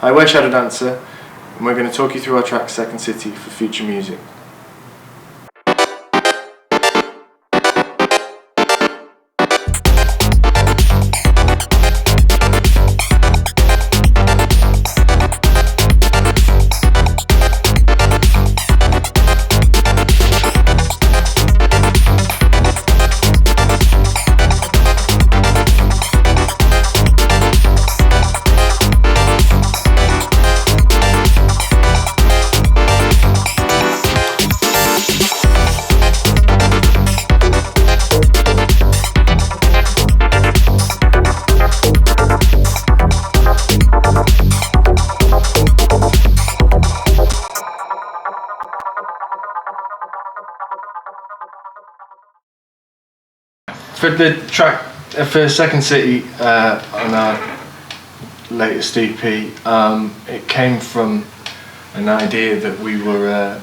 Hi, we're Shadow Dancer, and we're going to talk you through our track Second City for future music. For the track, for Second City on our latest EP, it came from an idea that we were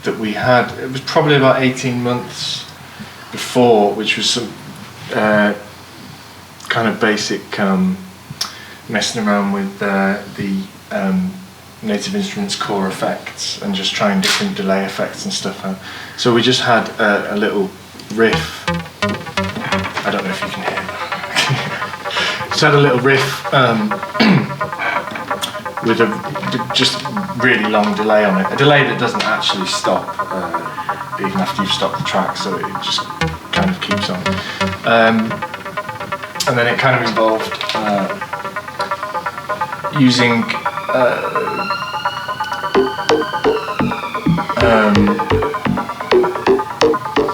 had. It was probably about 18 months before, which was some kind of basic messing around with the Native Instruments core effects and just trying different delay effects and stuff. So we just had a little riff. I don't know if you can hear that. Just had a little riff with a just really long delay on it. A delay that doesn't actually stop even after you've stopped the track, so it just kind of keeps on. And then it kind of involved using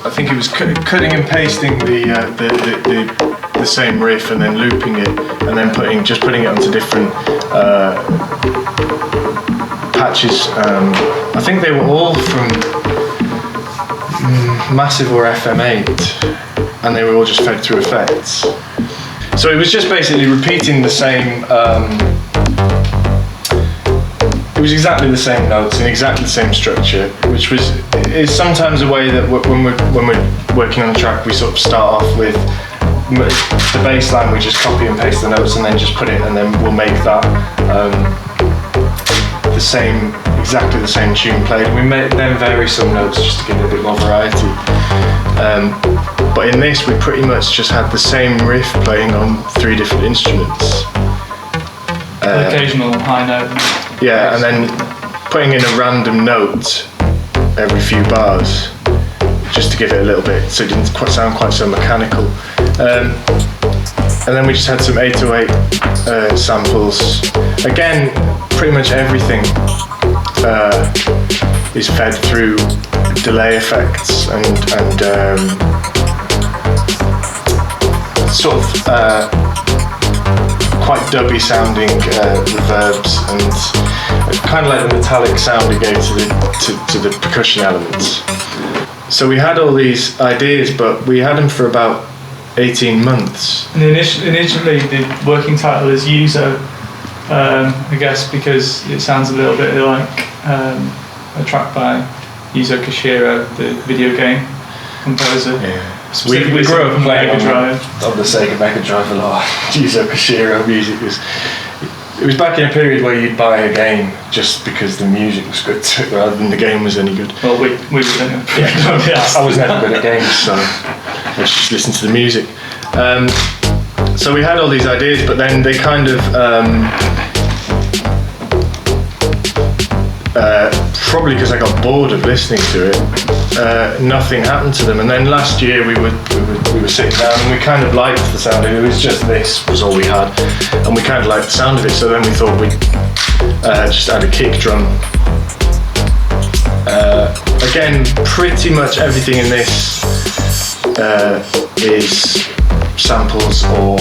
I think it was cutting and pasting the same riff and then looping it and then putting it onto different patches. I think they were all from Massive or FM8, and they were all just fed through effects. So it was just basically repeating the same. It was exactly the same notes and exactly the same structure, which is sometimes a way that when we're working on a track, we sort of start off with the bass line, we just copy and paste the notes and then just put it, and then we'll make that exactly the same tune played. And we then vary some notes just to give it a bit more variety. But in this, we pretty much just had the same riff playing on 3 different instruments. An occasional high note. Yeah, and then putting in a random note every few bars, just to give it a little bit, so it didn't sound quite so mechanical. And then we just had some 808 samples. Again, pretty much everything is fed through delay effects and sort of quite dubby sounding reverbs, and kind of like the metallic sound it gave to the percussion elements. So we had all these ideas, but we had them for about 18 months. And initially the working title is Yuzo, I guess because it sounds a little bit like a track by Yuzo Koshiro, the video game composer. Yeah. We grew up playing on the Sega Mega Drive a lot. Yuzo Koshiro music it was back in a period where you'd buy a game just because the music was good rather than the game was any good. Well, we were then. I was never good at games, so I just listened to the music. So we had all these ideas, but then they kind of probably because I got bored of listening to it, nothing happened to them. And then last year we were sitting down and we kind of liked the sound of it. It was just this was all we had, and we kind of liked the sound of it. So then we thought we'd just add a kick drum. Again, pretty much everything in this is samples or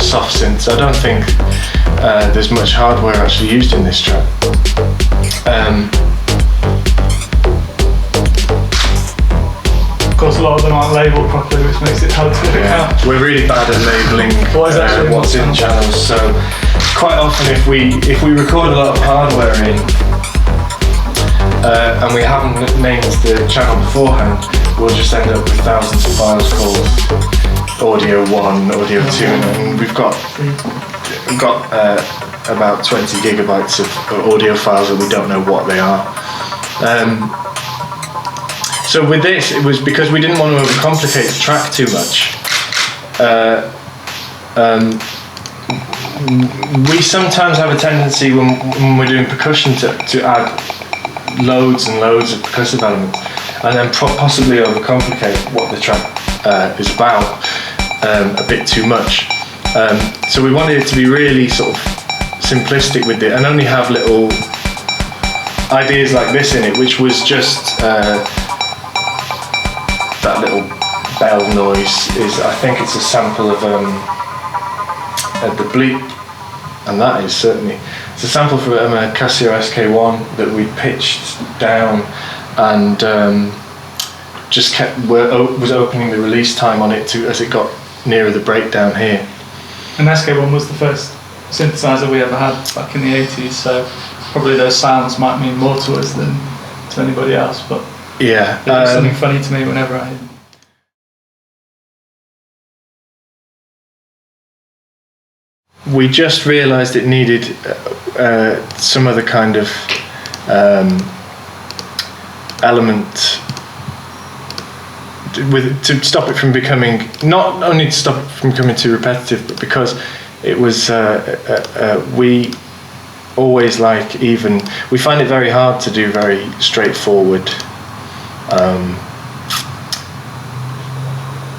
soft synths. I don't think there's much hardware actually used in this track. Of course, a lot of them aren't labelled properly, which makes it hard to pick out. We're really bad at labelling what's in channels, so quite often if we record a lot of hardware in and we haven't named the channel beforehand, we'll just end up with thousands of files called Audio 1, Audio 2, and we've got got about 20 gigabytes of audio files and we don't know what they are. So with this, it was because we didn't want to overcomplicate the track too much. We sometimes have a tendency when we're doing percussion to add loads and loads of percussive elements and then possibly overcomplicate what the track is about a bit too much. So we wanted it to be really sort of simplistic with it and only have little ideas like this in it, which was just that little bell noise I think it's a sample of the bleep, and that is certainly, it's a sample from a Casio SK1 that we pitched down and just was opening the release time on it as it got nearer the breakdown here. And SK1 was the first synthesizer we ever had back in the 80s, so probably those sounds might mean more to us than to anybody else, but yeah, it was something funny to me whenever I hear them. We just realised it needed some other kind of element to stop it from becoming, not only to stop it from becoming too repetitive, but because it was, we always we find it very hard to do very straightforward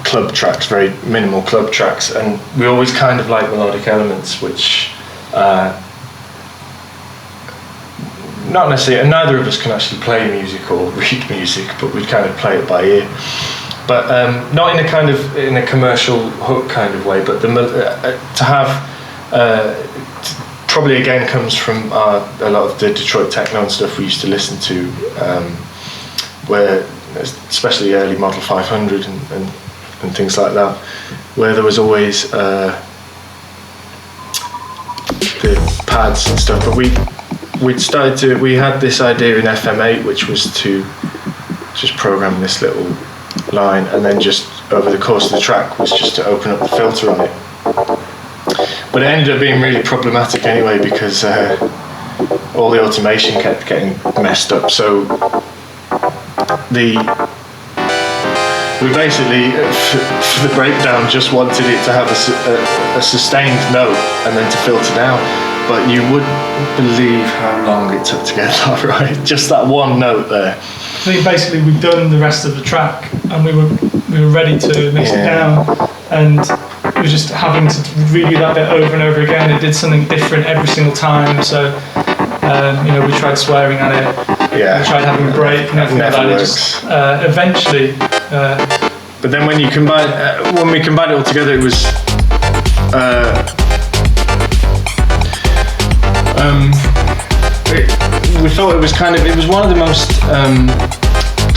club tracks, very minimal club tracks, and we always kind of like melodic elements, which not necessarily, and neither of us can actually play music or read music, but we kind of play it by ear. But not in a commercial hook kind of way, but to have probably again comes from a lot of the Detroit techno and stuff we used to listen to, where especially early Model 500 and things like that, where there was always the pads and stuff. But we had this idea in FM8, which was to just program this little line, and then just over the course of the track was just to open up the filter on it. But it ended up being really problematic anyway, because all the automation kept getting messed up. So we basically, for the breakdown, just wanted it to have a sustained note and then to filter down. But you wouldn't believe how long it took to get that right. Just that one note there. I think basically we'd done the rest of the track and we were ready to mix it down, and we were just having to redo that bit over and over again. It did something different every single time. So we tried swearing at it. Yeah. We tried having a break and everything like that. It just eventually. But then when we combined it all together, it was. We thought it was one of the most,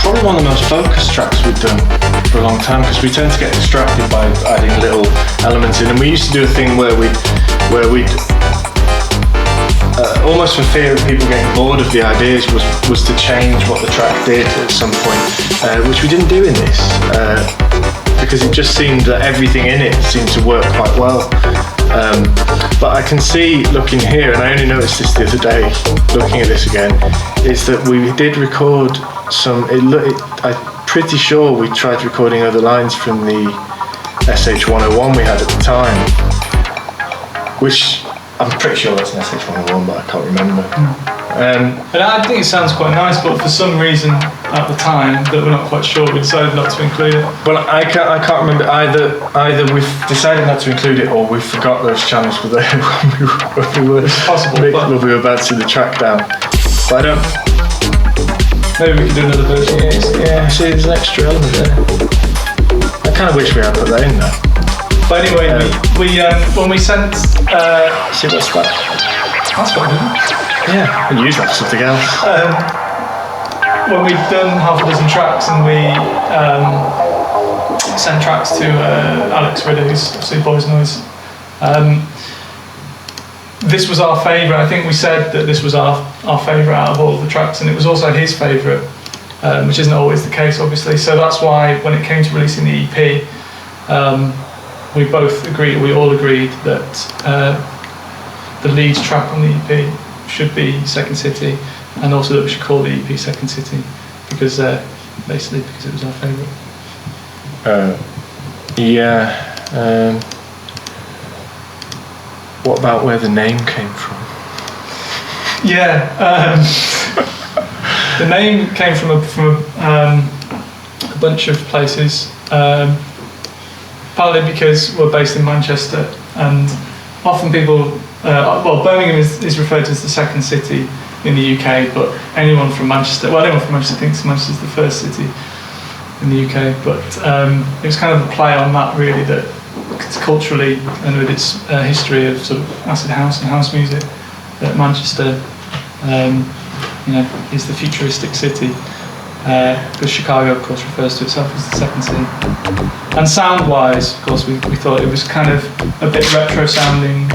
probably one of the most focused tracks we've done for a long time, because we tend to get distracted by adding little elements in, and we used to do a thing where we'd almost for fear of people getting bored of the ideas, was to change what the track did at some point, which we didn't do in this, because it just seemed that everything in it seemed to work quite well. But I can see, looking here, and I only noticed this the other day, looking at this again, is that we did record some, I'm pretty sure we tried recording other lines from the SH101 we had at the time, which I'm pretty sure that's an SH101, but I can't remember. And I think it sounds quite nice, but for some reason at the time that we're not quite sure, we decided not to include it. Well, I can't remember either we've decided not to include it, or we forgot those channels were there when we were about to the track down. But I don't. Maybe we could do another version. Yeah, see, there's an extra element there. I kind of wish we had put that in there. But anyway, when we sent. See, what's that? That's quite good. Yeah, and use that for something else. When we'd done half a dozen tracks and we sent tracks to Alex Ridder, who's obviously Boys Noise, this was our favourite. I think we said that this was our favourite out of all of the tracks, and it was also his favourite, which isn't always the case, obviously. So that's why when it came to releasing the EP, we all agreed that the lead track on the EP should be Second City, and also that we should call the EP Second City because basically because it was our favourite. What about where the name came from? Yeah, the name came from a bunch of places. Partly because we're based in Manchester, and often people, Birmingham is referred to as the second city in the UK, but anyone from Manchester thinks Manchester's the first city in the UK, but it was kind of a play on that really, that culturally and with its history of sort of acid house and house music, that Manchester is the futuristic city, because Chicago of course refers to itself as the second city. And sound wise, of course, we thought it was kind of a bit retro sounding,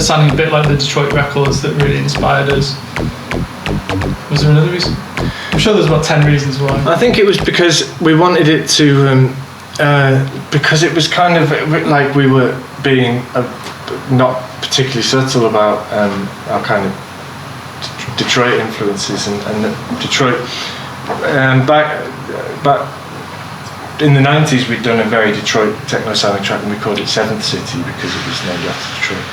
sounding a bit like the Detroit records that really inspired us. Was there another reason? I'm sure there's about 10 reasons why. I think it was because we wanted it to, because it was kind of like we were being not particularly subtle about our kind of Detroit influences and Detroit. Back in the 90s, we'd done a very Detroit techno sounding track, and we called it Seventh City because it was named after Detroit.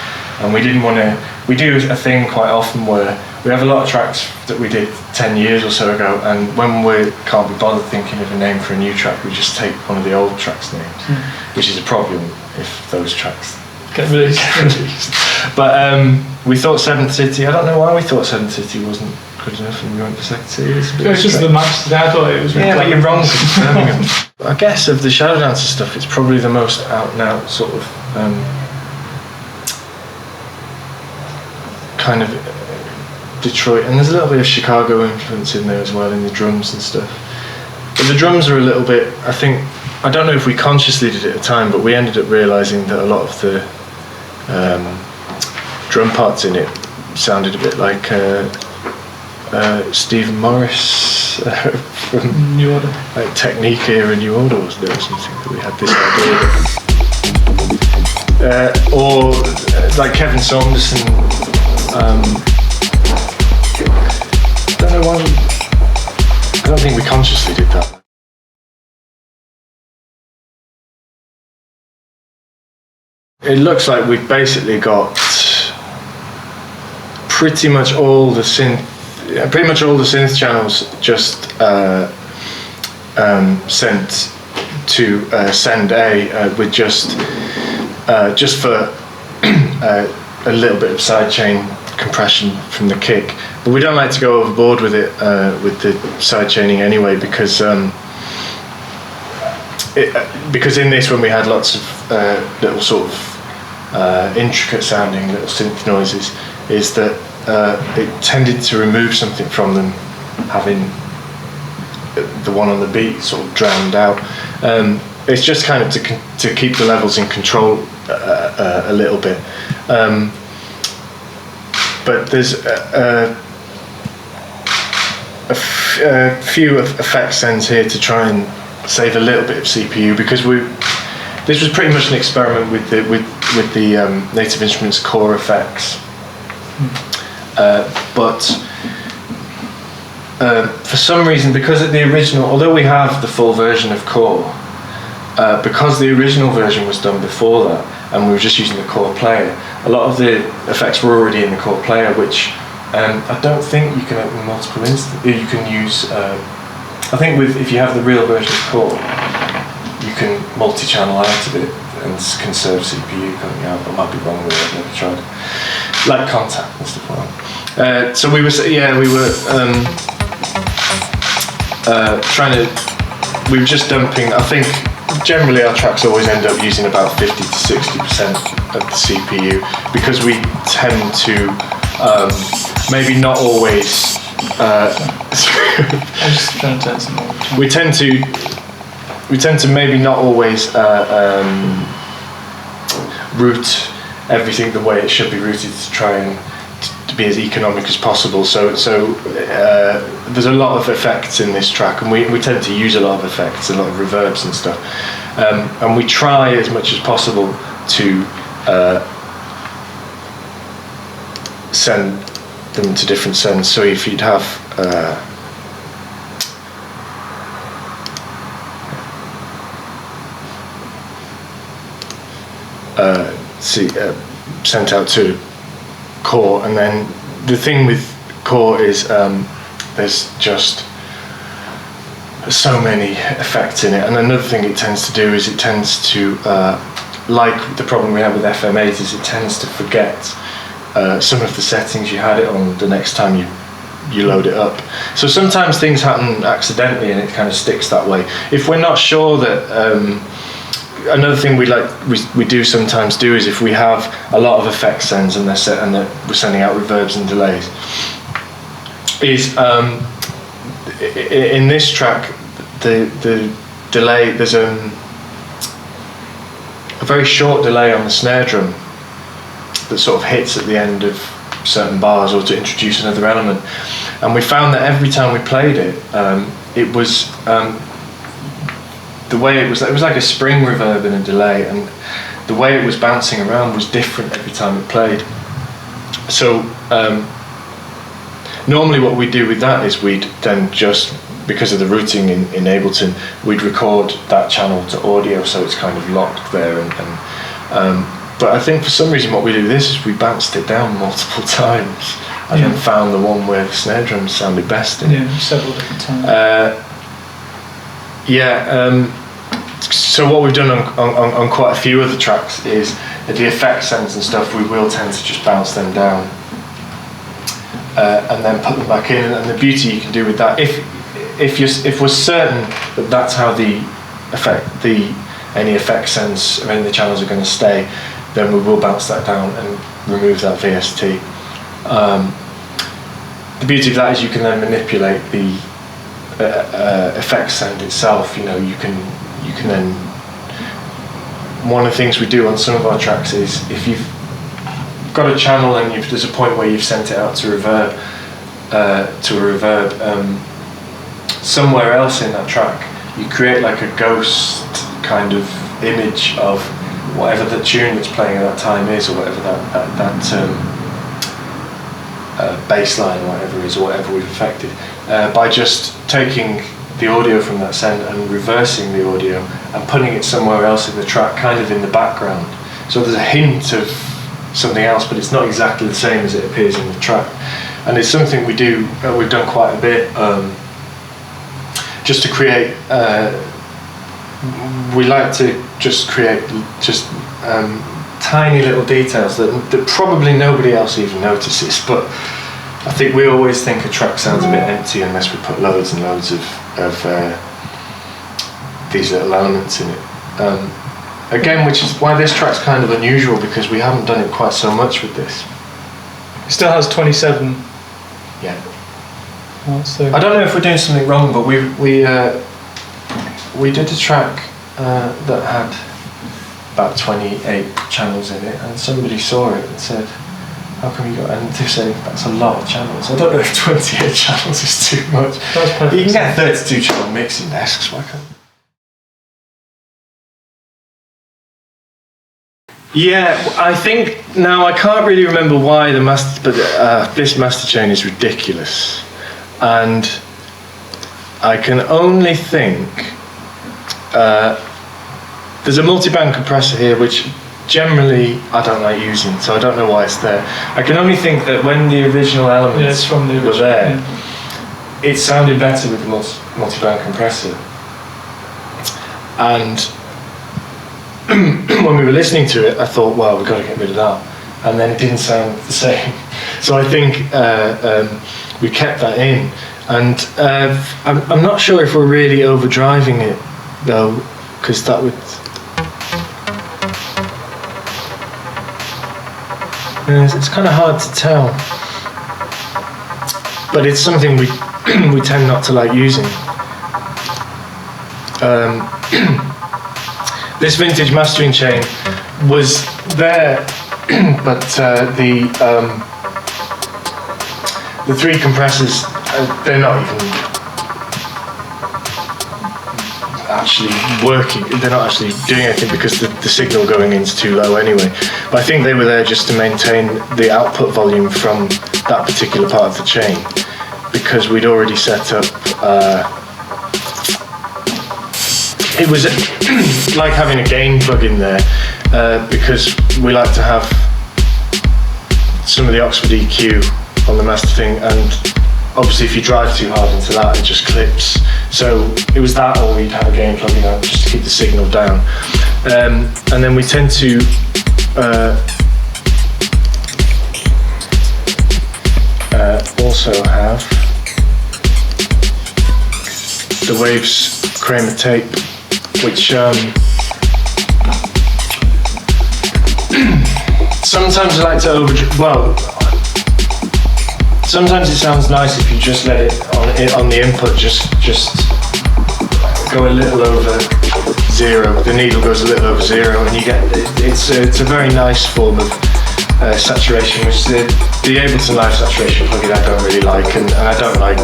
And we didn't want to. We do a thing quite often where we have a lot of tracks that we did 10 years or so ago, and when we can't be bothered thinking of a name for a new track, we just take one of the old tracks' names, which is a problem if those tracks get released. But we thought Seventh City. I don't know why we thought Seventh City wasn't good enough, and we went to Second City. It was just the Manchester. I thought it was. Yeah, but you're wrong. I guess of the Shadow Dancer stuff, it's probably the most out and out sort of kind of Detroit, and there's a little bit of Chicago influence in there as well in the drums and stuff. But the drums are a little bit. I don't know if we consciously did it at the time, but we ended up realising that a lot of the drum parts in it sounded a bit like Stephen Morris from New Order, like Technique era New Order, was there, or something, that we had this idea. Or like Kevin Saunderson. I don't know why. I don't think we consciously did that. It looks like we've basically got pretty much all the synth channels just sent to send A with just for a little bit of sidechain compression from the kick, but we don't like to go overboard with it with the sidechaining anyway, because in this, when we had lots of little sort of intricate sounding little synth noises, is that it tended to remove something from them, having the one on the beat sort of drowned out. It's just kind of to keep the levels in control a little bit. But there's a few effect sends here to try and save a little bit of CPU, because this was pretty much an experiment with the Native Instruments core effects. But for some reason, because of the original, although we have the full version of core, because the original version was done before that, and we were just using the core player, a lot of the effects were already in the core player, which I don't think you can open multiple instances. You can use, I think if you have the real version of core, you can multi-channel out of it and conserve CPU coming out. I might be wrong with it, I've never tried. Like Contact and stuff like that. So we were we were just dumping, I think generally our tracks always end up using about 50 to 60% of the CPU, because we tend to maybe not always I'm just trying to turn some more. we tend to maybe not always route everything the way it should be routed to try and to be as economic as possible. So there's a lot of effects in this track, and we tend to use a lot of effects, a lot of reverbs and stuff, and we try as much as possible to send them to different sends. So if you'd have sent out to core, and then the thing with core is there's just so many effects in it, and another thing it tends to do is it tends to like the problem we have with FM8 is it tends to forget some of the settings you had it on the next time you load it up. So sometimes things happen accidentally and it kind of sticks that way. If we're not sure that another thing we do sometimes do is if we have a lot of effect sends and we're sending out reverbs and delays, is in this track the delay, there's a very short delay on the snare drum that sort of hits at the end of certain bars or to introduce another element, and we found that every time we played it, it was the way it was like a spring reverb in a delay, and the way it was bouncing around was different every time it played. So normally what we do with that is we'd then just, because of the routing in Ableton, we'd record that channel to audio so it's kind of locked there, but I think for some reason what we do with this is we bounced it down multiple times and then found the one where the snare drums sounded best in. Yeah, several different times. So what we've done on quite a few of the tracks is the effect sends and stuff, we will tend to just bounce them down and then put them back in. And the beauty you can do with that, if we're certain that that's how any effect sends or any of the channels are going to stay, then we will bounce that down and remove that VST. The beauty of that is you can then manipulate the effect send itself. You know, you can then, one of the things we do on some of our tracks is if you've got a channel and there's a point where you've sent it out to a reverb, somewhere else in that track you create like a ghost kind of image of whatever the tune that's playing at that time is, or whatever that bass line or whatever is, or whatever we've affected, by just taking the audio from that send and reversing the audio and putting it somewhere else in the track, kind of in the background. So there's a hint of something else, but it's not exactly the same as it appears in the track. And it's something we've done quite a bit, just to create, we like to just create tiny little details that probably nobody else even notices, but I think we always think a track sounds a bit empty unless we put loads and loads of these little elements in it. Again, which is why this track's kind of unusual, because we haven't done it quite so much with this. It still has 27. Yeah. So I don't know if we're doing something wrong, but we did a track that had about 28 channels in it, and somebody saw it and said, how come you got, and they say that's a lot of channels. I don't know if 28 channels is too much. You can get 32 channel mixing desks, why can't you? Yeah, I think now I can't really remember why the master, but this master chain is ridiculous, and I can only think there's a multi-band compressor here which generally I don't like using, so I don't know why it's there. I can only think that when the original elements were there, it sounded better with the multi-band compressor, and when we were listening to it I thought, well, we've got to get rid of that, and then it didn't sound the same, so I think we kept that in, and I'm not sure if we're really overdriving it though, because that would, it's kind of hard to tell, but it's something we we tend not to like using. This vintage mastering chain was there, but the three compressors, they're not even actually working, they're not actually doing anything, because the the signal going in's too low anyway. But I think they were there just to maintain the output volume from that particular part of the chain, because we'd already set up. It was like having a gain plug-in there, because we like to have some of the Oxford EQ on the master thing, and obviously if you drive too hard into that, it just clips. So it was that, or we'd have a gain plug-in out just to keep the signal down. And then we tend to also have the Waves Kramer tape, which sometimes I like to sometimes it sounds nice if you just let it on the input just go a little over 0. The needle goes a little over 0, and you get it's a very nice form of saturation, which the Ableton Live saturation plugin I don't really like, and I don't like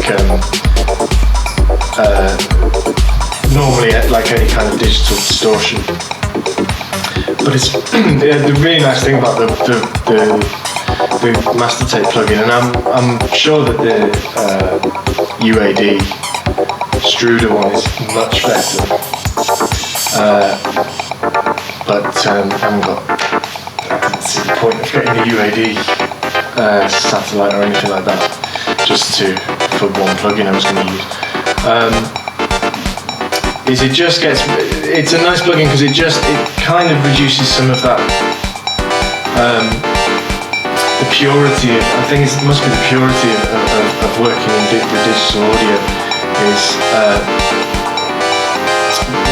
normally like any kind of digital distortion. But it's the really nice thing about the master tape plugin, and I'm sure that the UAD Struder one is much better, but I didn't see the point of getting a UAD satellite or anything like that just for one plugin I was going to use. It's a nice plugin because it kind of reduces some of that the purity of, I think it must be the purity of working with digital audio is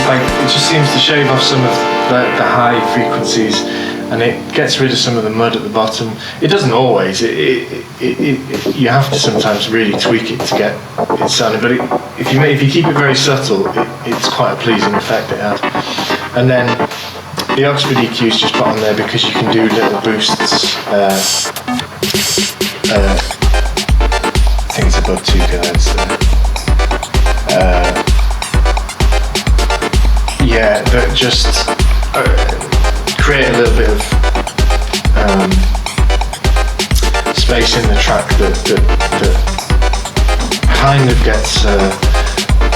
like it just seems to shave off some of the high frequencies, and it gets rid of some of the mud at the bottom. It doesn't always. You have to sometimes really tweak it to get it sounding. But if you keep it very subtle, it's quite a pleasing effect it has. And then the Oxford EQ is just put on there because you can do little boosts. I think it's above 2 kilohertz there. Yeah, that just create a little bit of space in the track that kind of gets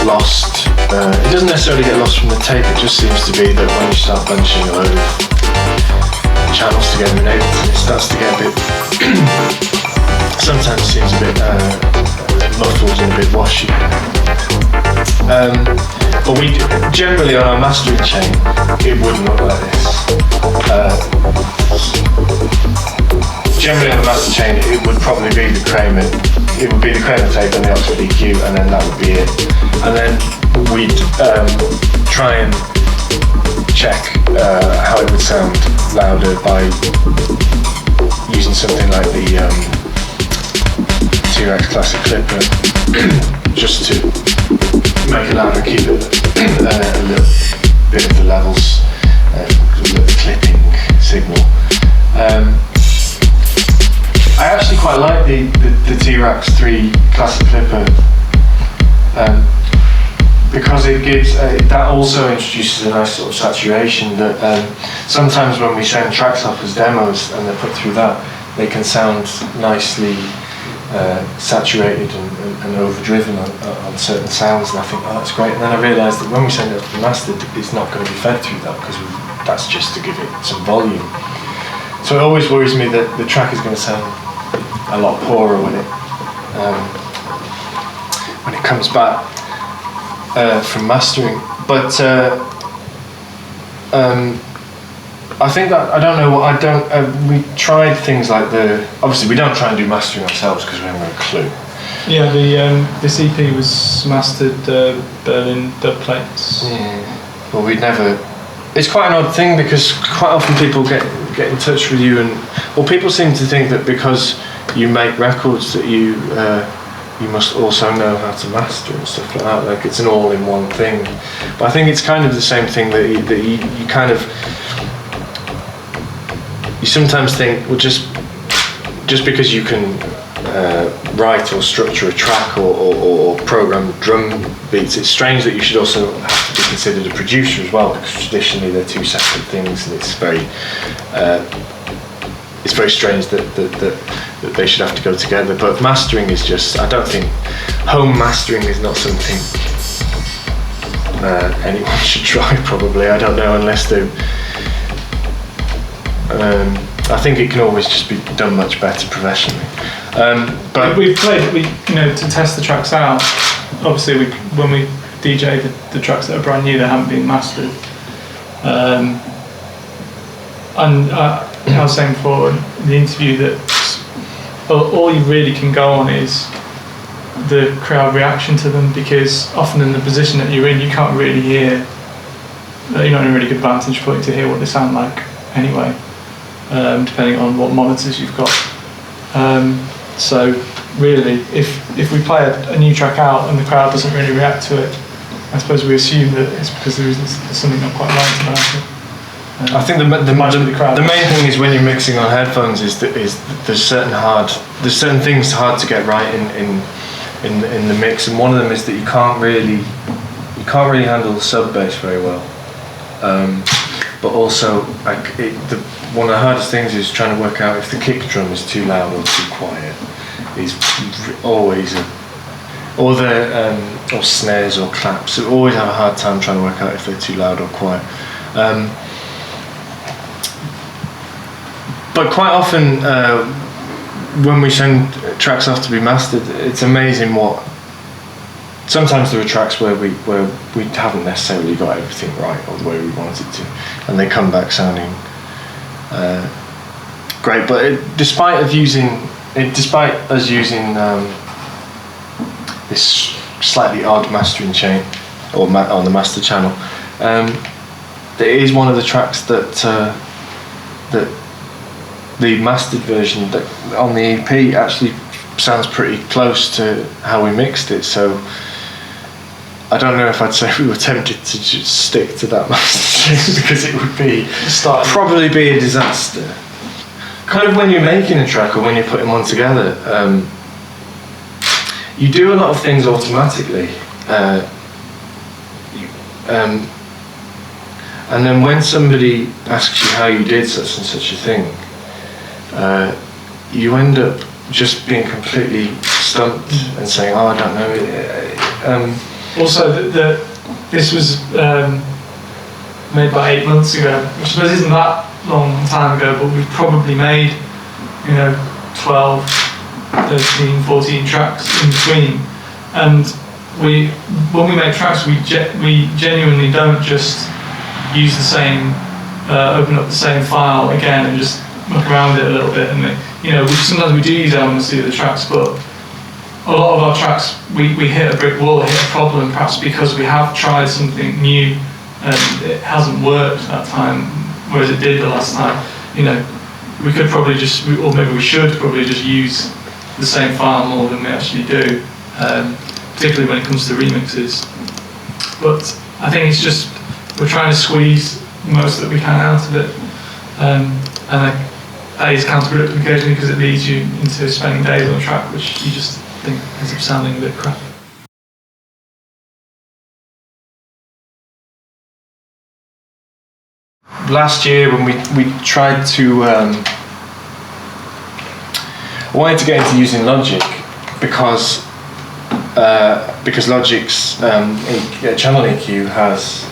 lost. It doesn't necessarily get lost from the tape, it just seems to be that when you start bunching a load of channels together in Ableton, it starts to get a bit sometimes seems a bit muffled and a bit washy. But we generally on our mastering chain, it wouldn't look like this. Generally on the master chain, it would probably be the Kramer. It would be the Kramer tape and the Oxford EQ, and then that would be it. And then we'd try and check how it would sound louder by using something like the T-Rex Classic Clipper, just to make it louder, keep it a little bit of the levels, a little clipping signal. I actually quite like the T-Rex 3 Classic Clipper because it gives that also introduces a nice sort of saturation that sometimes when we send tracks off as demos and they're put through that, they can sound nicely saturated and overdriven on certain sounds, and I think, oh, that's great. And then I realised that when we send it up to the master, it's not going to be fed through that because that's just to give it some volume. So it always worries me that the track is going to sound a lot poorer when it comes back from mastering. But I think that we tried things like obviously we don't try and do mastering ourselves because we haven't got a clue. Yeah, this EP was mastered Berlin dub plates. Yeah. Well, it's quite an odd thing because quite often people get in touch with you, and people seem to think that because you make records that you must also know how to master and stuff like that. Like it's an all-in-one thing. But I think it's kind of the same thing that you kind of. You sometimes think, well, just because you can write or structure a track or program drum beats, it's strange that you should also have to be considered a producer as well, because traditionally they're two separate things, and it's very strange that they should have to go together. But mastering is just, I don't think home mastering is not something anyone should try, probably. I don't know, unless they I think it can always just be done much better professionally. But we've played, to test the tracks out. Obviously, when we DJ the tracks that are brand new, they haven't been mastered. And I was saying before in the interview that all you really can go on is the crowd reaction to them, because often in the position that you're in, you can't really hear. You're not in a really good vantage point to hear what they sound like anyway, depending on what monitors you've got. So really, if we play a new track out and the crowd doesn't really react to it, I suppose we assume that it's because there's something not quite right about it. I think the main thing is when you're mixing on headphones is there's certain things hard to get right in the mix, and one of them is that you can't really handle the sub bass very well. But also, one of the hardest things is trying to work out if the kick drum is too loud or too quiet. Is always or snares or claps. You always have a hard time trying to work out if they're too loud or quiet. But quite often, when we send tracks off to be mastered, it's amazing what. Sometimes there are tracks where we haven't necessarily got everything right or the way we wanted to, and they come back sounding great. But despite us using this slightly odd mastering chain on the master channel, it is one of the tracks that the mastered version that on the EP actually sounds pretty close to how we mixed it. So I don't know if I'd say we were tempted to just stick to that master chain, because it would probably be a disaster. Kind of when you're making a track or when you're putting one together, you do a lot of things automatically. And then when somebody asks you how you did such and such a thing, you end up just being completely stumped and saying, "Oh, I don't know." Also, this was made about 8 months ago, which I suppose isn't that long time ago, but we've probably made 12, 13, 14 tracks in between. And when we make tracks, we genuinely don't just use the same, open up the same file again and just muck around with it a little bit. And sometimes we do use elements to do the tracks, but a lot of our tracks we hit a brick wall, hit a problem, perhaps because we have tried something new and it hasn't worked that time, whereas it did the last time. We could probably or maybe we should probably just use the same file more than we actually do, particularly when it comes to remixes. But I think it's just we're trying to squeeze the most that we can out of it, and that is counterproductive occasionally because it leads you into spending days on a track which you just think ends up sounding a bit crap. Last year when we tried to, I wanted to get into using Logic because Logic's channel EQ has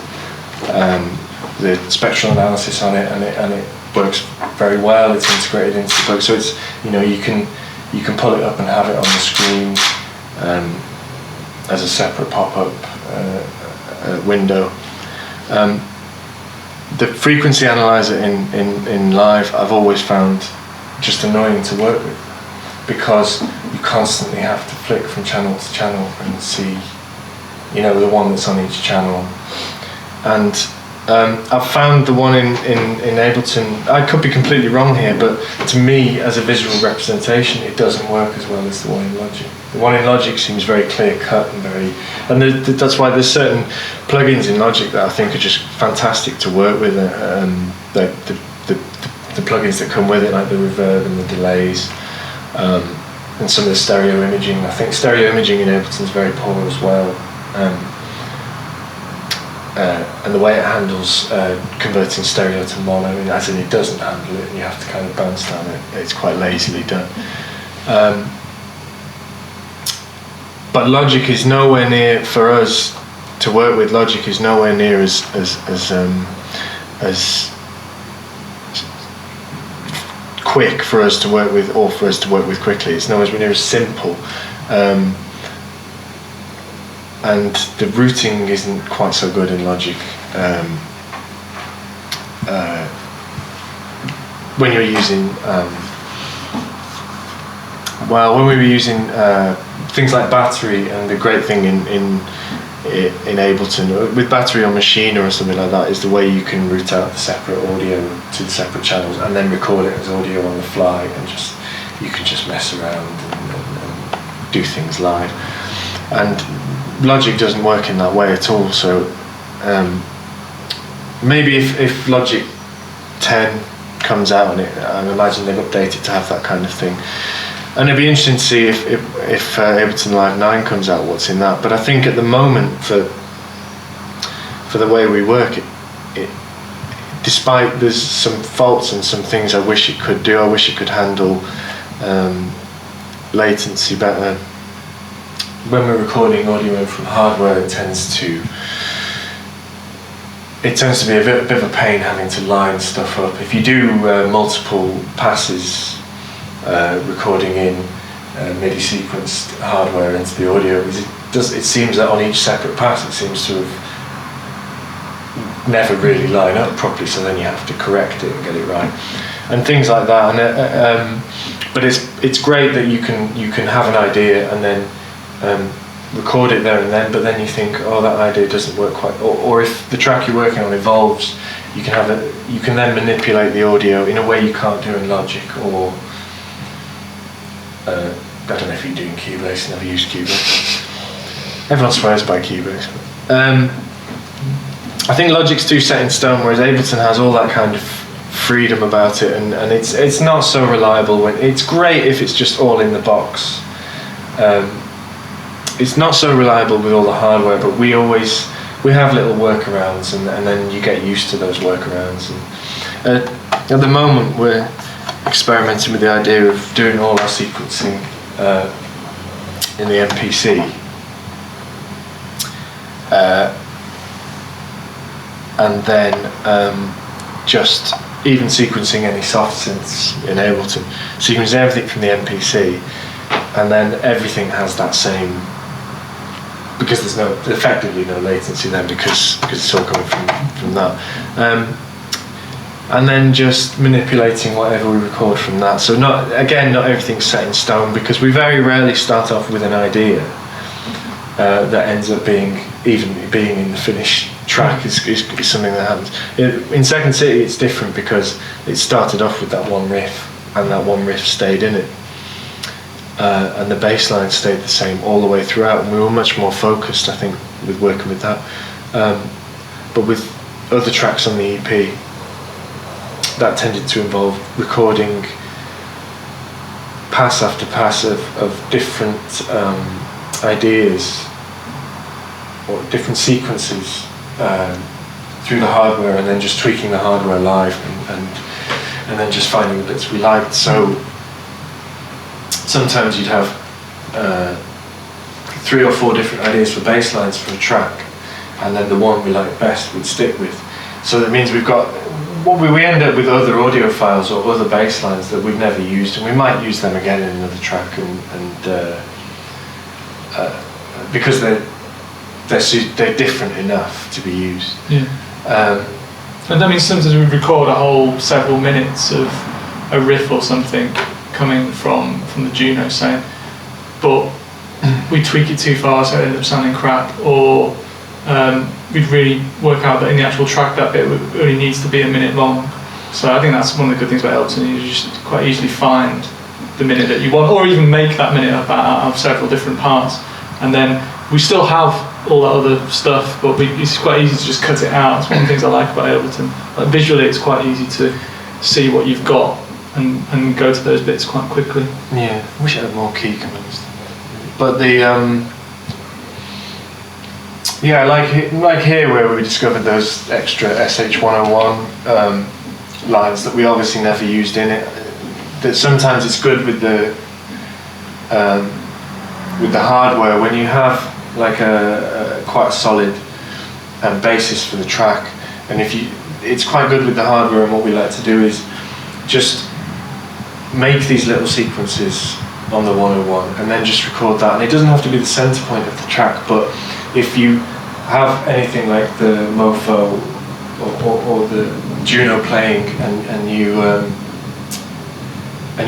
the spectral analysis on it, and it works very well. It's integrated into the book, so it's you can pull it up and have it on the screen as a separate pop-up window. The frequency analyzer in live I've always found just annoying to work with, because you constantly have to flick from channel to channel and see the one that's on each channel. And I've found the one in Ableton, I could be completely wrong here, but to me as a visual representation it doesn't work as well as the one in Logic. The one in Logic seems very clear cut and that's why there's certain plugins in Logic that I think are just fantastic to work with. The plugins that come with it, like the reverb and the delays, and some of the stereo imaging. I think stereo imaging in Ableton is very poor as well. and the way it handles converting stereo to mono, as in it doesn't handle it, and you have to kind of bounce down it. It's quite lazily done. But Logic is nowhere near, for us to work with, Logic is nowhere near as quick for us to work with, or for us to work with quickly. It's nowhere near as simple. And the routing isn't quite so good in Logic. When you're using, when we were using things like battery, and the great thing in Ableton, with battery on Machine or something like that, is the way you can route out the separate audio to the separate channels and then record it as audio on the fly, and you can just mess around and do things live. And Logic doesn't work in that way at all. So maybe if Logic 10 comes out, and I imagine they've updated to have that kind of thing, and it'd be interesting to see if Ableton Live 9 comes out, what's in that. But I think at the moment, for the way we work, it despite there's some faults and some things I wish it could do, I wish it could handle latency better. When we're recording audio from hardware, it tends to be a bit of a pain having to line stuff up. If you do multiple passes, recording in MIDI sequenced hardware into the audio, it seems that on each separate pass it seems to have never really line up properly, so then you have to correct it and get it right, and things like that. And but it's great that you can have an idea and then record it there and then, but then you think, oh, that idea doesn't work quite, or if the track you're working on evolves, you can then manipulate the audio in a way you can't do in Logic, or I don't know if you're doing Cubase. Never used Cubase. Everyone swears by Cubase. I think Logic's too set in stone, whereas Ableton has all that kind of freedom about it, and it's not so reliable. When it's great if it's just all in the box. It's not so reliable with all the hardware, but we have little workarounds, and then you get used to those workarounds. And at the moment, we're experimenting with the idea of doing all our sequencing in the MPC, and then just even sequencing any soft synths in Ableton, sequencing everything from the MPC, and then everything has that same, because there's effectively no latency then, because it's all coming from that. And then just manipulating whatever we record from that. So not everything's set in stone, because we very rarely start off with an idea that ends up being in the finished track is something that happens. In Second City it's different, because it started off with that one riff, and that one riff stayed in it. And the bass line stayed the same all the way throughout, and we were much more focused, I think, with working with that. But with other tracks on the EP, that tended to involve recording pass after pass of different ideas or different sequences through the hardware, and then just tweaking the hardware live, and then just finding the bits we liked. So sometimes you'd have 3 or 4 different ideas for bass lines for a track, and then the one we liked best we'd stick with. So that means we've got, we end up with other audio files or other bass lines that we've never used, and we might use them again in another track, because they're different enough to be used. Yeah. And that means sometimes we record a whole several minutes of a riff or something coming from the Juno, say, but we tweak it too far so it ends up sounding crap, or we'd really work out that in the actual track that bit only needs to be a minute long. So I think that's one of the good things about Ableton. You just quite easily find the minute that you want, or even make that minute out of several different parts, and then we still have all that other stuff, but it's quite easy to just cut it out. It's one of the things I like about Ableton. Like, visually it's quite easy to see what you've got and go to those bits quite quickly. Yeah, I wish I had more key commands. But Yeah, like here where we discovered those extra SH101 lines that we obviously never used in it. That sometimes it's good with the hardware when you have like a quite a solid basis for the track, and it's quite good with the hardware. And what we like to do is just make these little sequences on the 101 and then just record that, and it doesn't have to be the center point of the track, but if you have anything like the Mofo or the Juno playing and you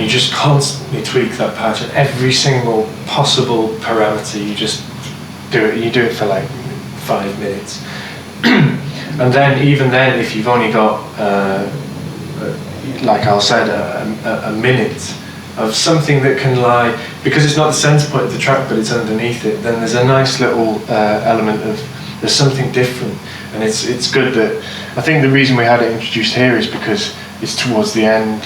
just constantly tweak that patch and every single possible parameter, you just do it. You do it for like 5 minutes, and then even then, if you've only got like I said, a minute of something that can lie, because it's not the center point of the track but it's underneath it, then there's a nice little element of there's something different, and it's good that I think the reason we had it introduced here is because it's towards the end,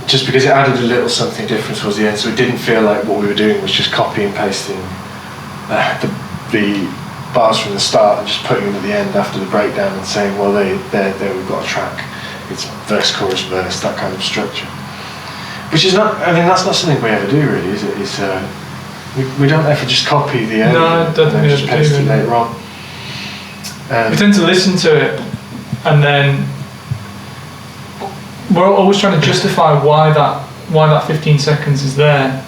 just because it added a little something different towards the end, so it didn't feel like what we were doing was just copy and pasting the bars from the start and just putting them at the end after the breakdown and saying, well, there we've got a track. It's verse, chorus, verse, that kind of structure. Which is not, I mean, that's not something we ever do really, is it? It's, we don't ever just copy the No, I don't think we just ever paste do, it really. later on. We tend to listen to it and then we're always trying to justify why that 15 seconds is there.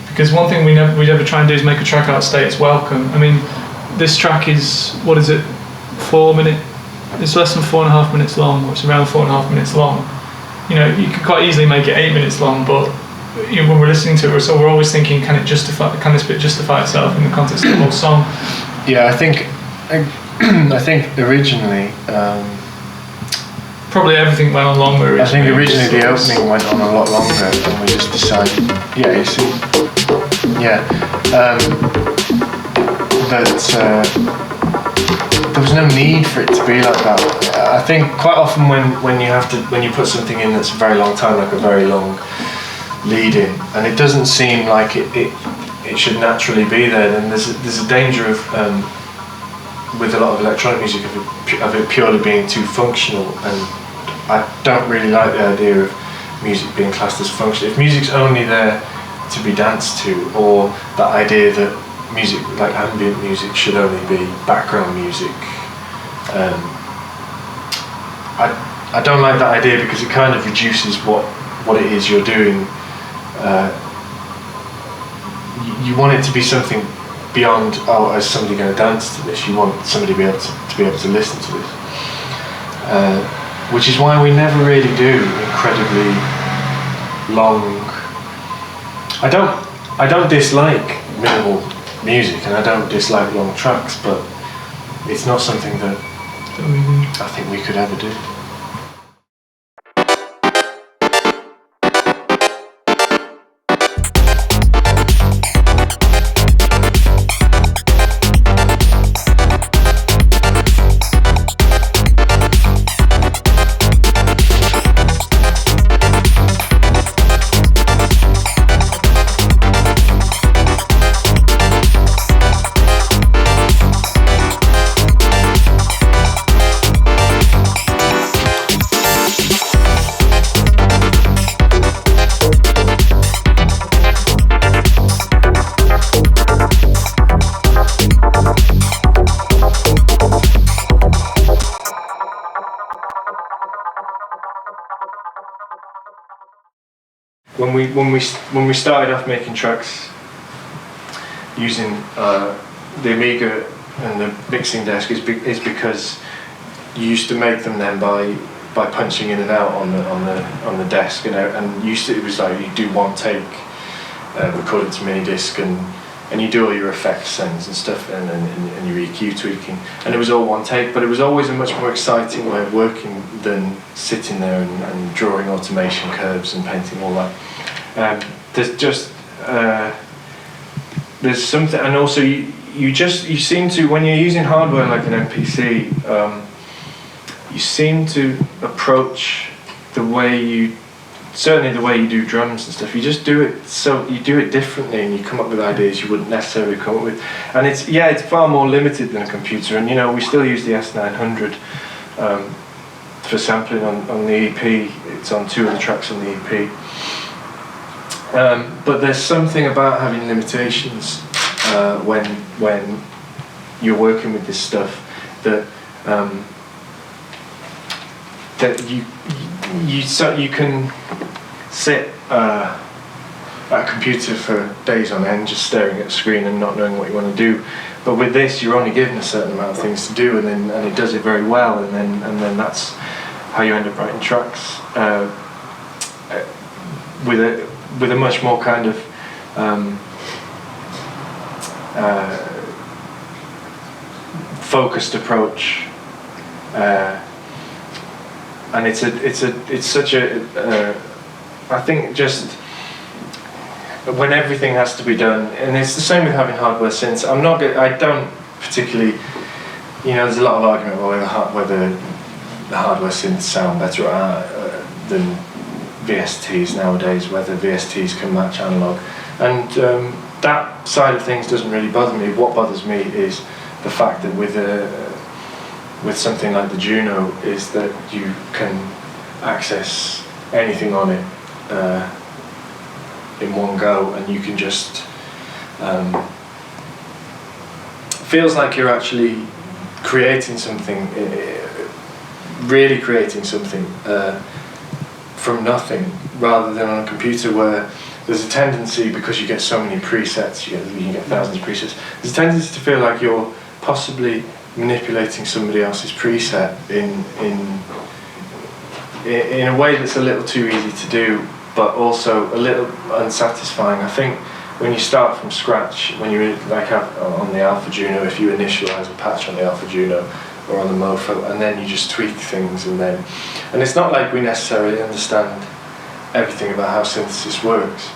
Because one thing we never try and do is make a track outstay its welcome. I mean, this track is, what is it, 4 minutes? It's less than 4.5 minutes long, or it's around 4.5 minutes long. You know, you could quite easily make it 8 minutes long, but you know, when we're listening to it, so we're always thinking, can this bit justify itself in the context of the whole song? Yeah, I think originally. Probably everything went on longer. I think originally the opening went on a lot longer, and we just decided, yeah, you see, yeah, that there was no need for it to be like that. I think quite often when you put something in that's a very long time, like a very long lead in, and it doesn't seem like it should naturally be there, then there's a danger of with a lot of electronic music of it purely being too functional, and I don't really like the idea of music being classed as functional. If music's only there to be danced to, or that idea that music, like ambient music, should only be background music, I don't like that idea, because it kind of reduces what it is you're doing. You want it to be something beyond, oh, is somebody going to dance to this? You want somebody to be able to listen to this. Which is why we never really do incredibly long. I don't dislike minimal music, and I don't dislike long tracks, but it's not something that I think we could ever do. When we started off making tracks using the Amiga and the mixing desk is because you used to make them then by punching in and out on the desk, and it was like you do one take, record it to mini disc, and you do all your effects sends and stuff, and your EQ tweaking, and it was all one take. But it was always a much more exciting way of working than sitting there and drawing automation curves and painting all that. There's something, and also you seem to, when you're using hardware like an MPC, you seem to approach the way you certainly the way you do drums and stuff, you just do it, so you do it differently, and you come up with ideas you wouldn't necessarily come up with. And it's far more limited than a computer. And we still use the S900 for sampling on the EP. It's on 2 of the tracks on the EP. But there's something about having limitations when you're working with this stuff that you can sit at a computer for days on end just staring at a screen and not knowing what you want to do. But with this, you're only given a certain amount of things to do, and it does it very well, and then that's how you end up writing tracks with a much more kind of focused approach. And it's such a I think just when everything has to be done, and it's the same with having hardware synths. I don't particularly, there's a lot of argument about whether the hardware synths sound better than VSTs nowadays, whether VSTs can match analog, and that side of things doesn't really bother me. What bothers me is the fact that with something like the Juno is that you can access anything on it in one go, and you can just feels like you're actually creating something, really creating something from nothing, rather than on a computer where there's a tendency, because you get so many presets, you can get thousands of presets, there's a tendency to feel like you're possibly manipulating somebody else's preset in a way that's a little too easy to do, but also a little unsatisfying. I think when you start from scratch, when you on the Alpha Juno, if you initialize a patch on the Alpha Juno or on the Mofo, and then you just tweak things, and it's not like we necessarily understand everything about how synthesis works.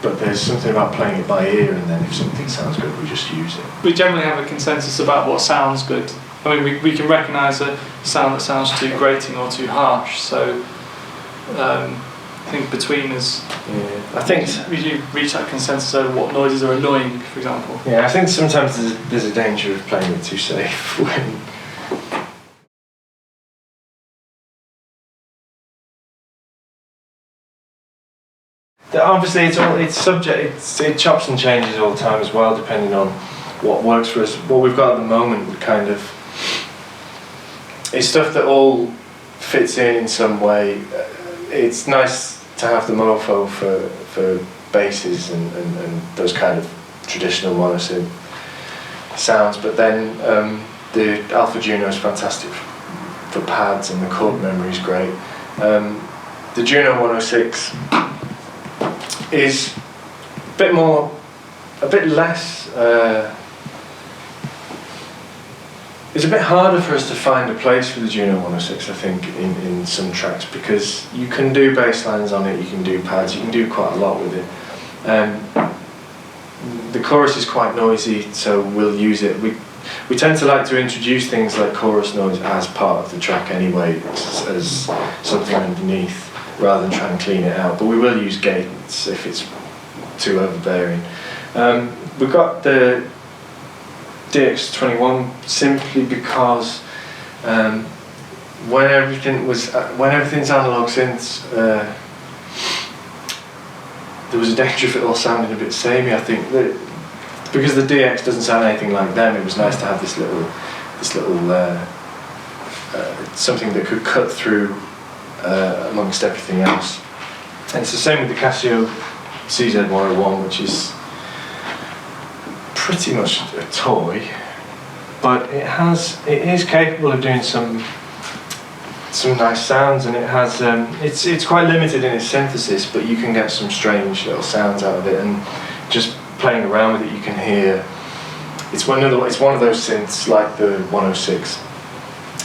But there's something about playing it by ear, and then if something sounds good, we just use it. We generally have a consensus about what sounds good. I mean, we can recognise a sound that sounds too grating or too harsh, so I think between us, I think we reach that consensus over what noises are annoying, for example. Yeah, I think sometimes there's a danger of playing it too safe when... Obviously, it chops and changes all the time as well, depending on what works for us. What we've got at the moment, it's stuff that all fits in some way. It's nice to have the Mofo for basses and those kind of traditional monosynth sounds, but then the Alpha Juno is fantastic for pads, and the chord memory is great. The Juno 106 is a bit less. It's a bit harder for us to find a place for the Juno 106, I think, in some tracks, because you can do bass lines on it, you can do pads, you can do quite a lot with it. The chorus is quite noisy, so we'll use it. We tend to like to introduce things like chorus noise as part of the track anyway, as something underneath, rather than try and clean it out. But we will use gates if it's too overbearing. We've got the DX21 simply because when everything's analog synths, there was a danger of it all sounding a bit samey. I think that because the DX doesn't sound anything like them, it was nice to have this little something that could cut through amongst everything else. And it's the same with the Casio CZ101, which is pretty much a toy, but it is capable of doing some nice sounds, and it has it's quite limited in its synthesis, but you can get some strange little sounds out of it, and just playing around with it you can hear it's one of those synths like the 106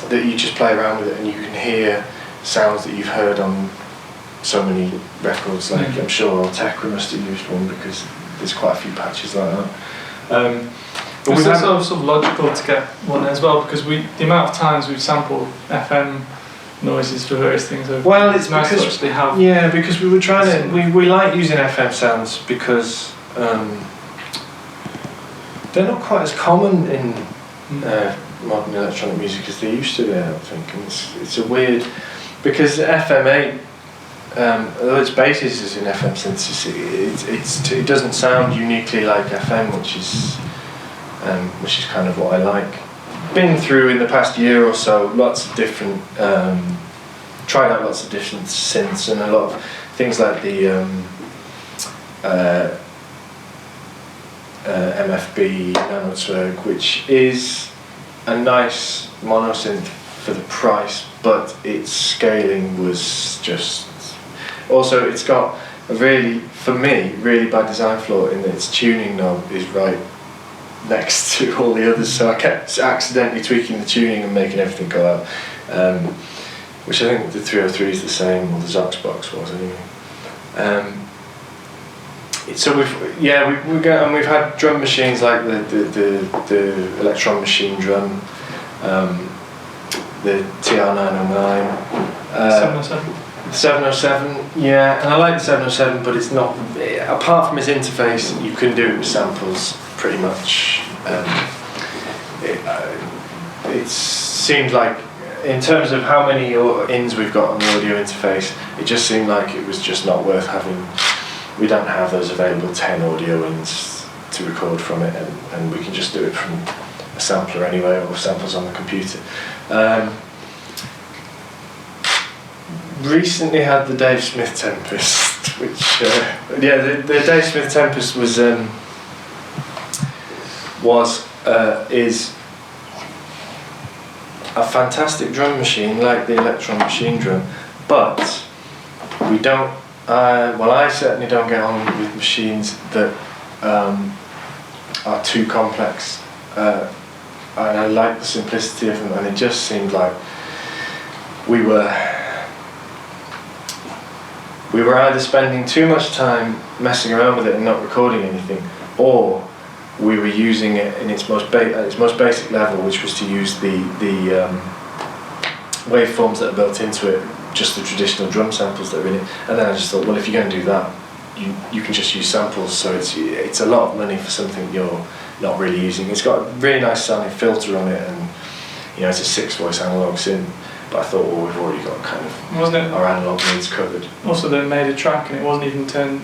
that you just play around with it and you can hear sounds that you've heard on so many records, like I'm sure Techno must have used one, because there's quite a few patches like that. But it's also sort of logical to get one as well, because the amount of times we've sampled FM noises for various things. Well, it's nice to because actually have. yeah, because we were trying to we like using FM sounds because they're not quite as common in modern electronic music as they used to be. I don't think, and it's a weird because FM8. Although its basis is in FM synthesis, it doesn't sound uniquely like FM, which is kind of what I like. Been through in the past year or so lots of different, tried out lots of different synths and a lot of things like the MFB Nanozwerg, which is a nice monosynth for the price, but its scaling was just. Also, it's got a really, for me, really bad design flaw in that its tuning knob is right next to all the others, so I kept accidentally tweaking the tuning and making everything go out, which I think the 303 is the same, or the Zoxbox was anyway. So we've had drum machines like the Electron Machine drum, the TR909. 707. 707, yeah, and I like the 707, but it's not, apart from its interface, you can do it with samples pretty much. It seemed like, in terms of how many ins we've got on the audio interface, it just seemed like it was just not worth having. We don't have those available 10 audio ins to record from it, and we can just do it from a sampler anyway, or samples on the computer. Recently had the Dave Smith Tempest, which the Dave Smith Tempest is a fantastic drum machine like the Electron Machine drum, but we don't. I certainly don't get on with machines that are too complex, and I like the simplicity of them. And it just seemed like we were either spending too much time messing around with it and not recording anything, or we were using it in its most basic level, which was to use the waveforms that are built into it, just the traditional drum samples that are in it. And then I just thought, well, if you're going to do that, you can just use samples. So it's a lot of money for something you're not really using. It's got a really nice sounding filter on it, and it's a 6-voice analog synth. But I thought, well, we've already got kind of our analog needs covered. Also, they made a track and it wasn't even turned,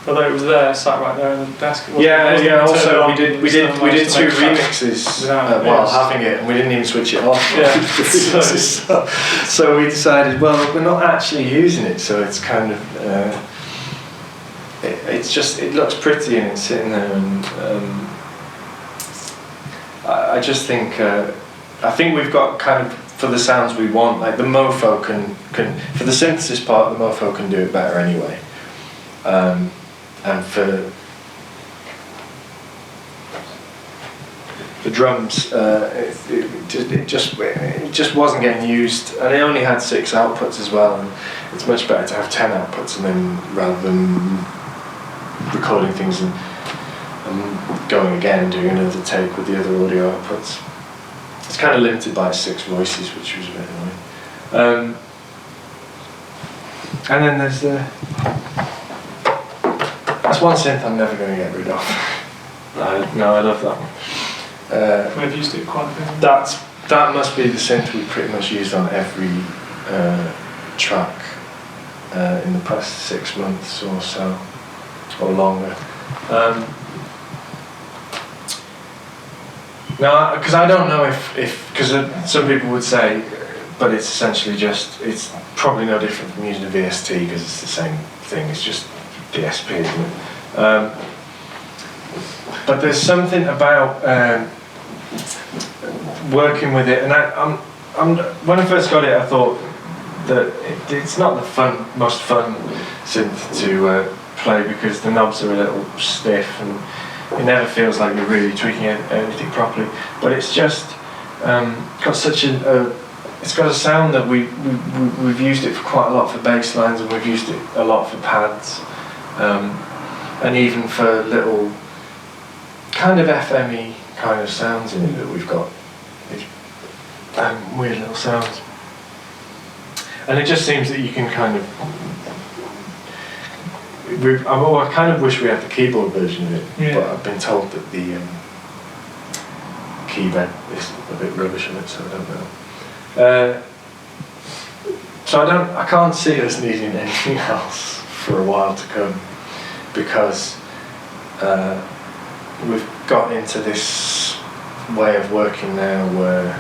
although it was there, sat right there on the desk. Also, we did 2 remixes while having it, and we didn't even switch it off. Yeah. So we decided, well, we're not actually using it, so it's kind of it looks pretty and it's sitting there, and I just think I think we've got kind of, for the sounds we want, like the Mofo can for the synthesis part, the Mofo can do it better anyway, and for the drums, it just wasn't getting used, and it only had 6 outputs as well, and it's much better to have 10 outputs, and then rather than recording things and going again and doing another take with the other audio outputs. It's kind of limited by 6 voices, which was a bit annoying. And then there's that's one synth I'm never going to get rid of. I love that one. We've used it quite a bit. That must be the synth we pretty much used on every track in the past 6 months or so, or longer. Now, because I don't know if because some people would say, but it's essentially it's probably no different from using a VST because it's the same thing. It's just DSP, isn't it? But there's something about working with it, and when I first got it, I thought that it's not the most fun synth to play because the knobs are a little stiff and it never feels like you're really tweaking anything properly. But it's just got such it's got a sound that we've used it for quite a lot for bass lines, and we've used it a lot for pads, and even for little kind of FM-y kind of sounds in it that we've got. Weird little sounds. And it just seems that you can kind of. I kind of wish we had the keyboard version of it, but I've been told that the keybed is a bit rubbish on it, so I don't know. So I can't see us needing anything else for a while to come, because we've got into this way of working now where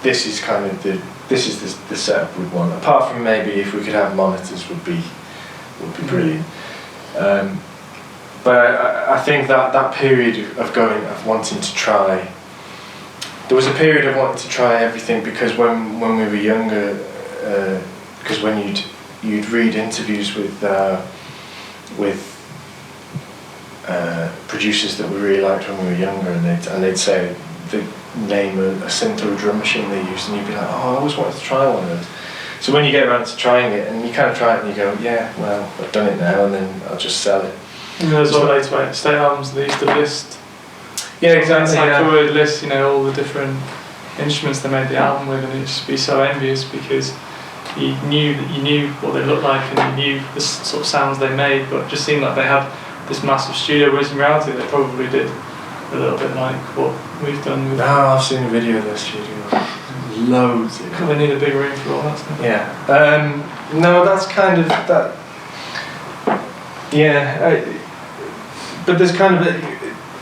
this is kind of the setup we'd want. Apart from maybe if we could have monitors would be brilliant. But I think that period of wanting to try. There was a period of wanting to try everything, because when we were younger, because when you'd read interviews with producers that we really liked when we were younger, and they'd say they'd name a synth or a drum machine they used, and you'd be like, oh, I always wanted to try one of those. So when you get around to trying it, and you kind of try it and you go, yeah, well, I've done it now, and then I'll just sell it. You know, there's all later state albums, they used to list. Yeah, exactly. Like a word list, you know, all the different instruments they made the album with, and it used to be so envious, because you knew what they looked like, and you knew the sort of sounds they made, but it just seemed like they had this massive studio, whereas in reality they probably did a little bit like what we've done with. I've seen a video of their studio. Loads. They need a big room for all that stuff. Yeah. No, that's kind of that. Yeah. But there's kind of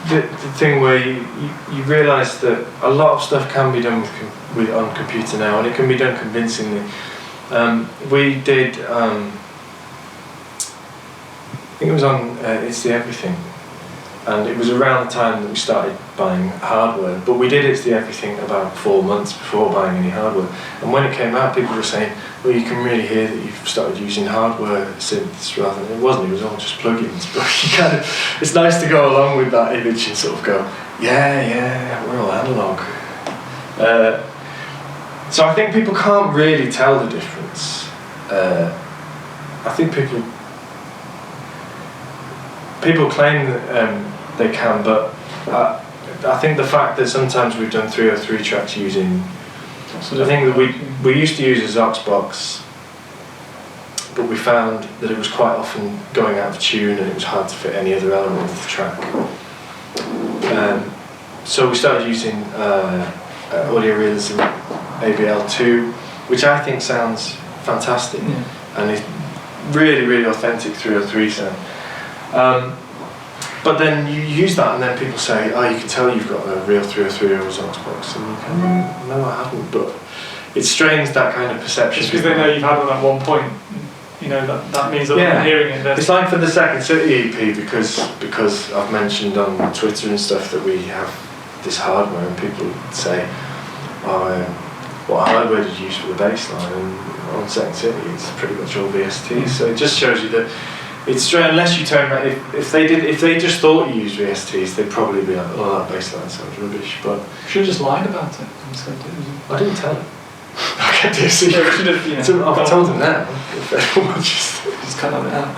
the thing where you realise that a lot of stuff can be done on computer now, and it can be done convincingly. We did. I think it was on It's the Everything, and it was around the time that we started buying hardware, but we did It's the Everything about 4 months before buying any hardware, and when it came out people were saying, well, you can really hear that you've started using hardware synths rather than, it was all just plugins, but you kind of, it's nice to go along with that image and sort of go, yeah, we're all analog. So I think people can't really tell the difference. I think people claim that they can, but I think the fact that sometimes we've done 3 or 3 tracks using, I think that we used to use a Zox box, but we found that it was quite often going out of tune and it was hard to fit any other element of the track. So we started using Audio Realism ABL2, which I think sounds fantastic, and is really, really authentic 303 sound. But then you use that and then people say, oh, you can tell you've got a real 303 or a Zox box, and you go, no, I haven't, but it strains that kind of perception. Just because they know you've had one at one point, you know, that means that they're hearing it. It's like for the Second City EP, because I've mentioned on Twitter and stuff that we have this hardware, and people say, oh, what hardware did you use for the bass line? And on Second City it's pretty much all VSTs, so it just shows you that it's strange. Unless you turn around, if they just thought you used VSTs, they'd probably be like, oh, that bass line sounds rubbish. But you should have just lied about it and said it. I didn't tell him. I kept it a secret. Yeah, I've told him now. If anyone just cut that out.